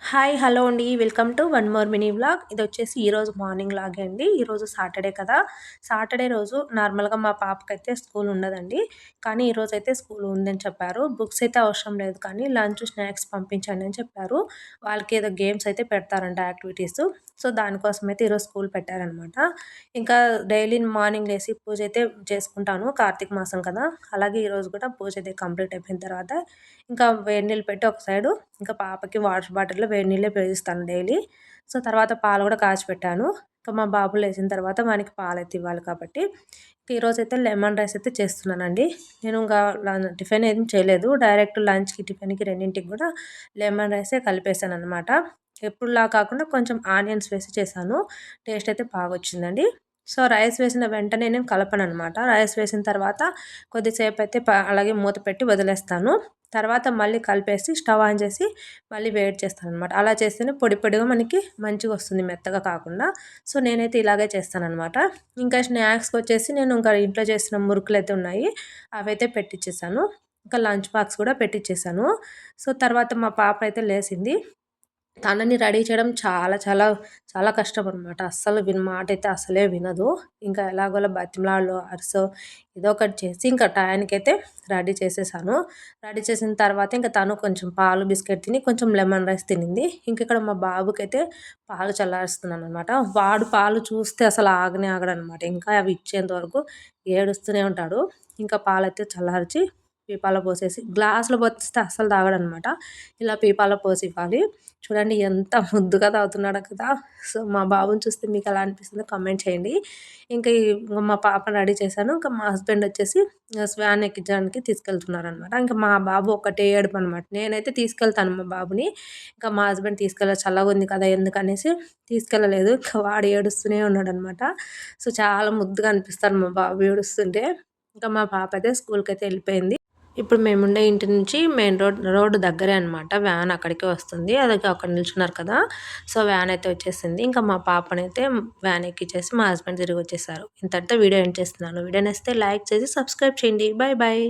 Hi! Hello అండి. Welcome to one more mini vlog. ఇదొచ్చేసి ఈరోజు మార్నింగ్ వ్లాగే అండి. ఈరోజు సాటర్డే కదా! సాటర్డే రోజు నార్మల్‌గా మా పాపకైతే స్కూల్ ఉండదండి. కానీ ఈరోజైతే స్కూల్ ఉందని చెప్పారు. బుక్స్ అయితే అవసరం లేదు కానీ లంచ్, స్నాక్స్ పంపించండి అని చెప్పారు. వాళ్ళకేదో గేమ్స్ అయితే పెడతారంట యాక్టివిటీస్. సో, దానికోసమైతే ఈరోజు స్కూల్ పెట్టారనమాట. ఇంకా డైలీ మార్నింగ్ లేసి పూజ అయితే చేసుకుంటాను. కార్తీక మాసం కదా! అలాగే ఈరోజు కూడా పూజ అయితే కంప్లీట్ అయిపోయిన తర్వాత ఇంకా వేడి నీళ్ళు పెట్టి ఒక సైడు ఇంకా పాపకి వాటర్ బాటిల్‌లో వేడి నీళ్ళే పోయిస్తాను డైలీ. సో, తర్వాత పాలు గూడా కాచిపెట్టాను. ఇంకా మా బాబు లేచిన తర్వాత వానికి పాలైతే ఇవ్వాలి కాబట్టి, ఈరోజైతే లెమన్ రైస్ అయితే చేస్తున్నానండి. నేను ఇంకా టిఫిన్ ఏం చేయలేదు. డైరెక్ట్ లంచ్‌కి, టిఫిన్‌కి రెండింటికి గూడా లెమన్ రైసే కలిపేసాననమాట. ఎప్పుడులా కాకుండా కొంచెం ఆనియన్స్ వేసి చేశాను. టేస్ట్ అయితే బాగొచ్చిందండి. సో, రైస్ వేసిన వెంటనే నేను కలపననమాట. రైస్ వేసిన తర్వాత కొద్దిసేపయితే అలాగే మూత పెట్టి వదిలేస్తాను. తర్వాత మళ్ళీ కలిపేసి స్టవ్ ఆన్ చేసి మళ్ళీ వేడి చేస్తాననమాట. అలా చేస్తేనే పొడి పొడిగా మనకి మంచిగొస్తుంది మెత్తగా కాకుండా. సో, నేనైతే ఇలాగే చేస్తాననమాట. ఇంకా స్నాక్స్‌కొచ్చేసి నేను ఇంకా ఇంట్లో చేసిన మురుకులైతే ఉన్నాయి. అవైతే పెట్టిచ్చేసాను. ఇంకా లంచ్ బాక్స్ కూడా పెట్టిచ్చేసాను. సో, తర్వాత మా పాప అయితే లేసింది. తనని రెడీ చేయడం చాలా చాలా చాలా కష్టమనమాట. అస్సలు మాటైతే అసలే వినదు. ఇంకా ఎలాగోలా బతిమలాడో, అరిసో ఏదో ఒకటి చేసి ఇంకా టయానికైతే రెడీ చేసేసాను. రెడీ చేసిన తర్వాత ఇంక తను కొంచెం పాలు, బిస్కెట్ తిని కొంచెం లెమన్ రైస్ తినింది. ఇంకిక్కడ మా బాబుకైతే పాలు చల్లారుస్తున్నాననమాట. వాడు పాలు చూస్తే అసలు ఆగనే ఆగడనమాట. ఇంకా అవి ఇచ్చేంత వరకు ఏడుస్తూనే ఉంటాడు. ఇంకా పాలైతే చల్లార్చి పీపాలో పోసేసి గ్లాస్‌లో పోస్తే అస్సలు తాగడనమాట. ఇలా పీపాలో పోసి ఇవ్వాలి. చూడండి ఎంత ముద్దుగా తాగుతున్నాడో కదా! సో, మా బాబుని చూస్తే మీకెలా అనిపిస్తుందో కామెంట్ చేయండి. ఇంకా మా పాపని రెడీ చేశాను. ఇంకా మా హస్బెండ్ వచ్చేసి స్వాన్ ఎక్కించడానికి తీసుకెళ్తున్నారనమాట. ఇంకా మా బాబు ఒకటే ఏడుపనమాట. నేనైతే తీసుకెళ్తాను మా బాబుని. ఇంకా మా హస్బెండ్ చల్లగుంది కదా! ఎందుకనేసి తీసుకెళ్ళలేదు. ఇంకా వాడు ఏడుస్తూనే ఉన్నాడనమాట. సో, చాలా ముద్దుగా అనిపిస్తాడు మా బాబు ఏడుస్తుంటే. ఇంకా మా పాప అయితే స్కూల్‌కైతే ఎళ్ళిపోయింది. ఇప్పుడు మేముండే ఇంటి నుంచి మెయిన్ రోడ్ దగ్గరే అనమాట. వ్యాన్ అక్కడికే వస్తుంది. అక్కడ నిల్చున్నారు కదా! సో, వ్యాన్ అయితే వచ్చేసింది. ఇంకా మా పాపనైతే వ్యాన్ ఎక్కిచ్చేసి మా హస్బెండ్ తిరిగొచ్చేసారు. ఇంతటితో వీడియో ఎండ్ చేస్తున్నాను. వీడియో నచ్చితే లైక్ చేసి సబ్స్క్రైబ్ చేయండి. Bye bye.